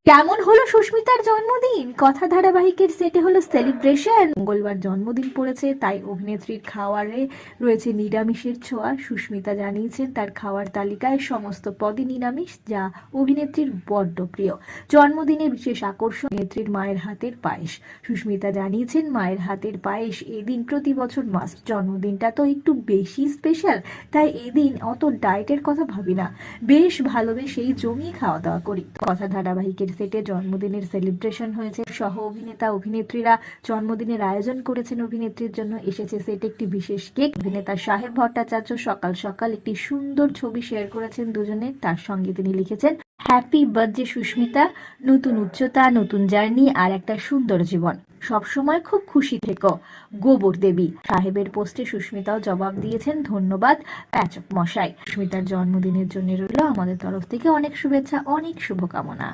কেমন হলো সুস্মিতার জন্মদিন? কথা ধারাবাহিকের সেটে হলো সেলিব্রেশন। মঙ্গলবার জন্মদিন পড়েছে, তাই অভিনেত্রীর খাওয়ারে রয়েছে নিরামিষের ছোঁয়া। সুস্মিতা জানিয়েছেন তার খাওয়ার তালিকায় সমস্ত পদই নিরামিষ, যা অভিনেত্রীর বড্ড প্রিয়। জন্মদিনে বিশেষ আকর্ষণ অভিনেত্রীর মায়ের হাতের পায়েস। সুস্মিতা জানিয়েছেন মায়ের হাতের পায়েস এদিন প্রতি বছর মাস্ট। জন্মদিনটা তো একটু বেশি স্পেশাল, তাই এদিন অত ডায়েটের কথা ভাবি না, বেশ ভালোবেসেই জমিয়ে খাওয়া দাওয়া করি। কথা ধারাবাহিকের সেটে জন্মদিনের সেলিব্রেশন হয়েছে। সহ অভিনেতা অভিনেত্রীরা জন্মদিনের আয়োজন করেছেন অভিনেত্রীর জন্য। এসেছে সেটে একটি বিশেষ কেক। অভিনেতা সাহেব ভট্টাচার্য সকাল সকাল একটি সুন্দর ছবি শেয়ার করেছেন দুজনের। তার সঙ্গে তিনি লিখেছেন, হ্যাপি বার্থডে সুস্মিতা, নতুন উচ্চতা, নতুন জার্নি আর একটা সুন্দর জীবন। সবসময় খুব খুশি থেকো, গোবর দেবী। সাহেবের পোস্টে সুস্মিতাও জবাব দিয়েছেন, ধন্যবাদ প্যাচক মশাই। সুস্মিতার জন্মদিনের জন্য রইল আমাদের তরফ থেকে অনেক শুভেচ্ছা, অনেক শুভকামনা।